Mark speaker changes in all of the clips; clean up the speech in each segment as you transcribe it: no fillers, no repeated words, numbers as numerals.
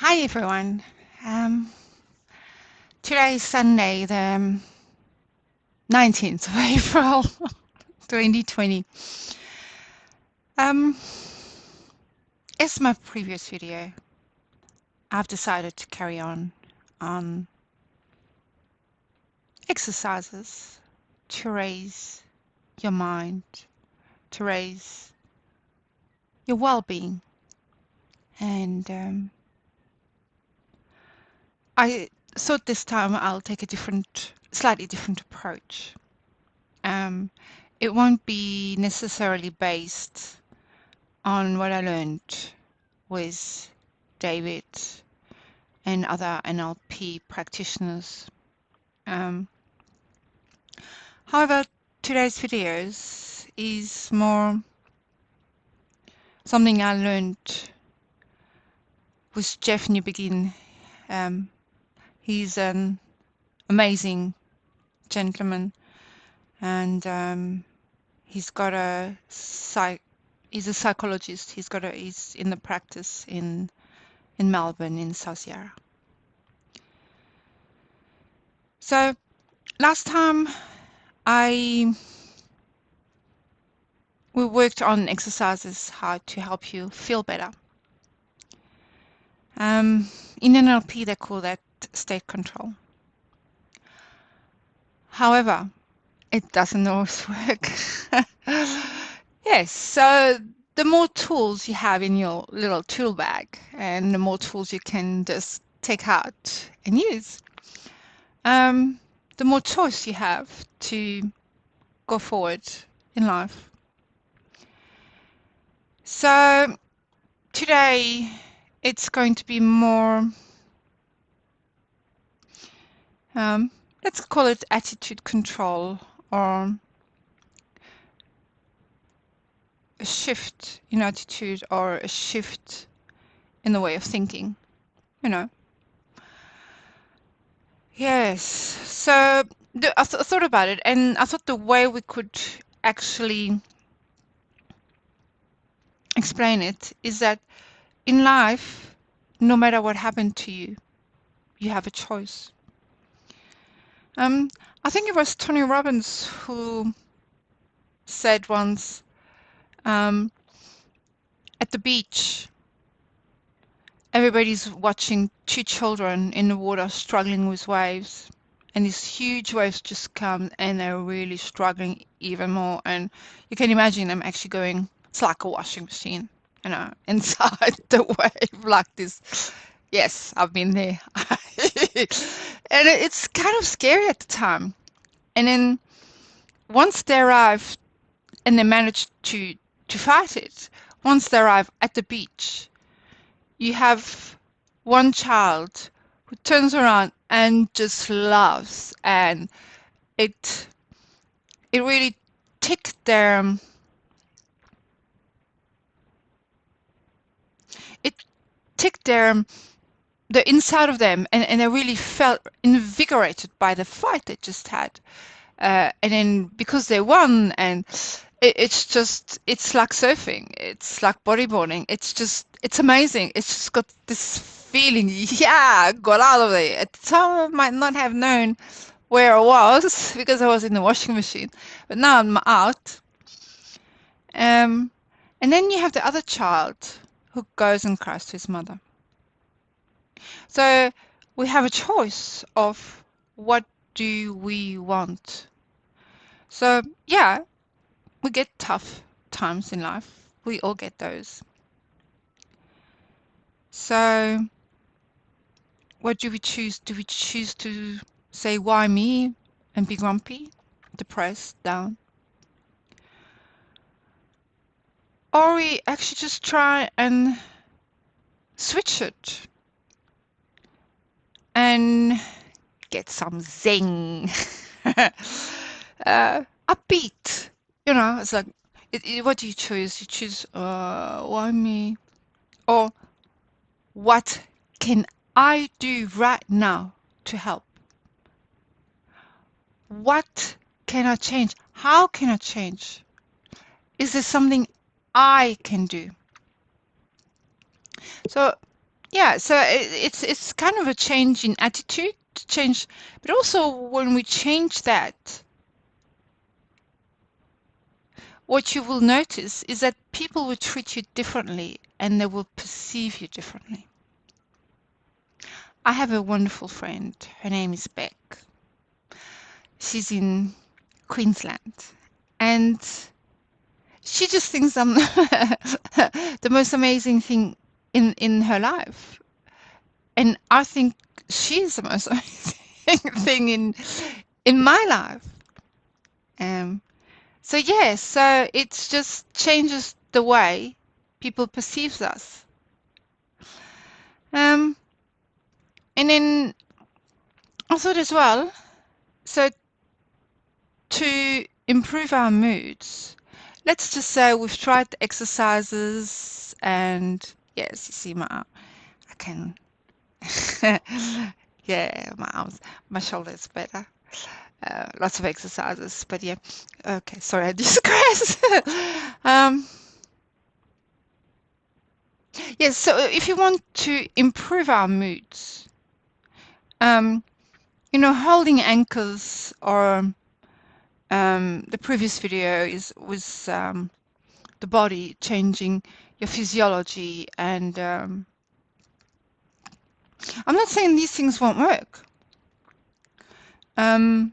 Speaker 1: Hi everyone. Um, Today is Sunday, the 19th of April, 2020. Um, as my previous video, I've decided to carry on exercises to raise your mind, to raise your well-being, and I thought this time I'll take a slightly different approach. Um, it won't be necessarily based on what I learned with David and other NLP practitioners. Um, However, today's videos is more something I learned with Jeff Newbegin. Um, he's an amazing gentleman, and he's got he's a psychologist. He's in the practice in Melbourne, in South Yarra. So last time we worked on exercises how to help you feel better. In NLP, they call that state control. However, it doesn't always work. Yes, so the more tools you have in your little tool bag and the more tools you can just take out and use, the more choice you have to go forward in life. So today it's going to be more, let's call it attitude control, or a shift in attitude, or a shift in the way of thinking, you know. Yes, so I thought about it, and I thought the way we could actually explain it is that in life, no matter what happened to you, you have a choice. I think it was Tony Robbins who said once, at the beach, everybody's watching two children in the water struggling with waves, and these huge waves just come and they're really struggling even more, and you can imagine them actually going, it's like a washing machine, inside the wave like this. Yes, I've been there. And it's kind of scary at the time. And then once they arrive and they manage to fight it, once they arrive at the beach, you have one child who turns around and just laughs, and it really ticked it ticked the inside of them, and they really felt invigorated by the fight they just had, and then because they won, and it's like surfing, it's like bodyboarding, it's amazing. It's just got this feeling, yeah, I got out of there. At the time I might not have known where I was because I was in the washing machine, but now I'm out. And then you have the other child who goes and cries to his mother. So we have a choice of what do we want. So yeah, we get tough times in life. We all get those. So what do we choose? Do we choose to say, why me, and be grumpy, depressed, down? Or we actually just try and switch it and get some zing, upbeat. It's like, what do you choose? You choose, why me? Or what can I do right now to help? What can I change? How can I change? Is there something I can do? So Yeah, so it's kind of a change in attitude, change, but also when we change that, what you will notice is that people will treat you differently and they will perceive you differently. I have a wonderful friend. Her name is Beck. She's in Queensland, and she just thinks I'm the most amazing thing in her life, and I think she's the most amazing thing in my life. Um, so yeah, so it just changes the way people perceives us. Um, and then I thought as well, so to improve our moods, let's just say we've tried the exercises and yes, you see my I can yeah, my arms, my shoulders better. Lots of exercises, but yeah. Okay, sorry, I digress. um, yes, so if you want to improve our moods, um, holding anchors or the previous video was the body changing your physiology, and I'm not saying these things won't work. Um,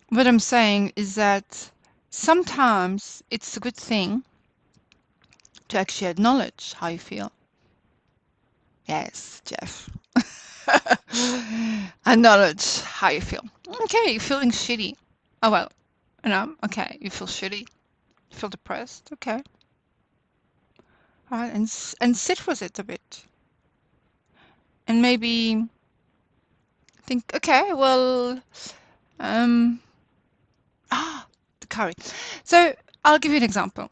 Speaker 1: what I'm saying is that sometimes it's a good thing to actually acknowledge how you feel. Yes, Jeff. Acknowledge how you feel. Okay, you're feeling shitty. Oh well, okay, you feel shitty. You feel depressed. Okay, all right, and sit with it a bit, and maybe think, okay, well, um, the curry. So I'll give you an example.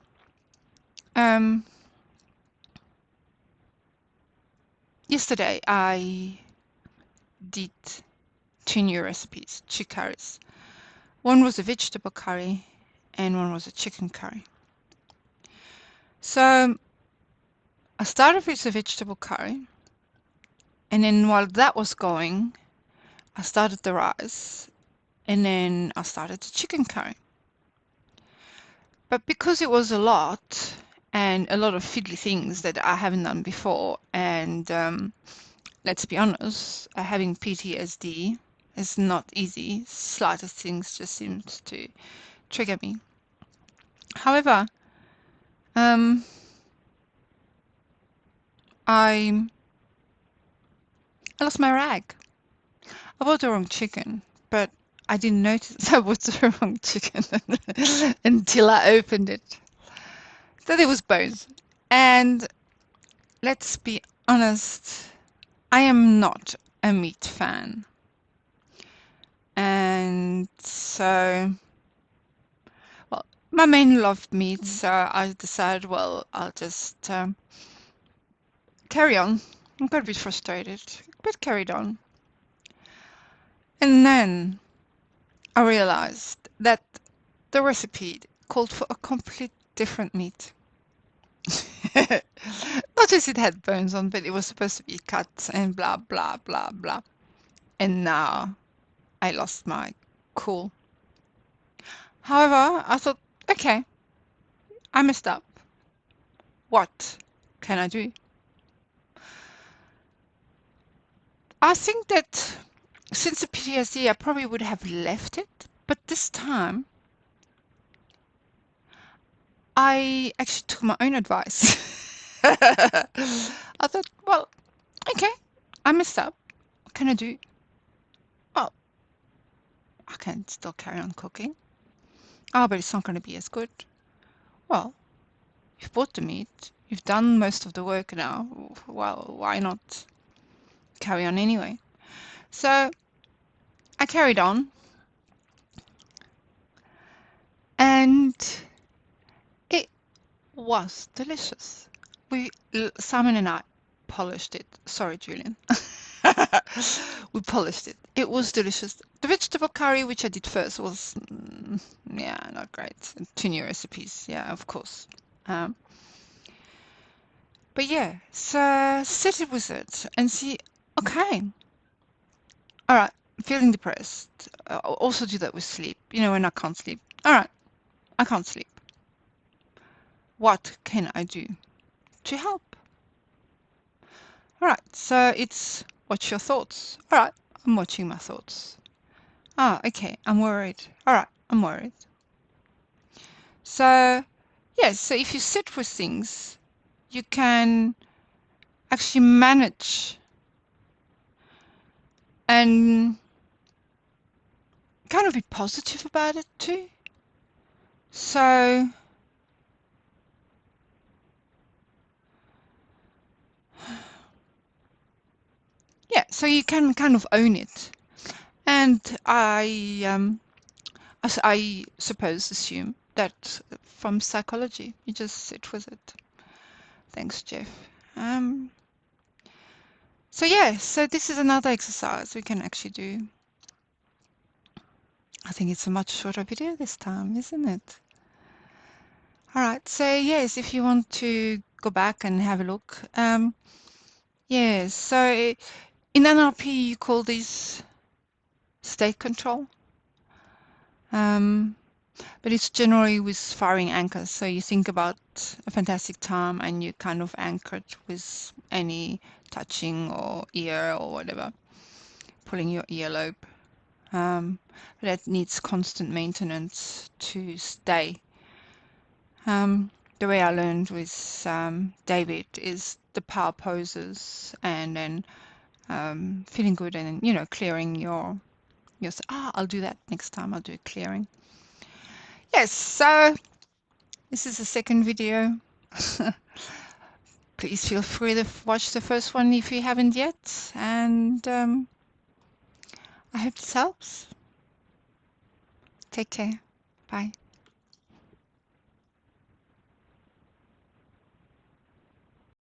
Speaker 1: Um, Yesterday I did two new recipes, two curries. One was a vegetable curry and one was a chicken curry. So I started with the vegetable curry, and then while that was going, I started the rice, and then I started the chicken curry. But because it was a lot and a lot of fiddly things that I haven't done before, and let's be honest, having PTSD is not easy. Slightest things just seems to trigger me. However, um, I lost my rag. I bought the wrong chicken, but I didn't notice I bought the wrong chicken until I opened it. So there was bones. And let's be honest, I am not a meat fan. And so, well, my main loved meat, so I decided, well, I'll just carry on. I got a bit frustrated, but carried on. And then I realized that the recipe called for a complete different meat. Not just it had bones on, but it was supposed to be cut and blah, blah, blah, blah. And now I lost my cool. However, I thought, okay, I messed up. What can I do? I think that since the PTSD, I probably would have left it, but this time I actually took my own advice. I thought, well, okay, I messed up. What can I do? Well, I can still carry on cooking. Oh, but it's not going to be as good. Well, you've bought the meat. You've done most of the work now. Well, why not carry on anyway? So I carried on, and it was delicious. Simon and I polished it. Sorry, Julian. We polished it. It was delicious. The vegetable curry, which I did first, was yeah, not great. Two new recipes, yeah, of course. Um, But yeah, so sit it with it and see, okay, all right, feeling depressed. I'll also do that with sleep, when I can't sleep. All right, I can't sleep. What can I do to help? All right, so it's watch your thoughts. All right, I'm watching my thoughts. Ah, okay, I'm worried. All right, I'm worried. So, yes, so if you sit with things, you can actually manage and kind of be positive about it too. So, yeah, so you can kind of own it. And I suppose assume that from psychology, you just sit with it. Thanks, Jeff. Um, so yeah, so this is another exercise we can actually do. I think it's a much shorter video this time, isn't it? All right, so yes, if you want to go back and have a look, yes, so in NLP you call this state control, um, but it's generally with firing anchors. So you think about a fantastic time and you kind of anchor it with any touching or ear or whatever, pulling your earlobe. But that needs constant maintenance to stay. The way I learned with David is the power poses and then feeling good and clearing your I'll do that next time. I'll do a clearing. Yes, so this is the second video. Please feel free to watch the first one if you haven't yet, and I hope this helps. Take care. Bye.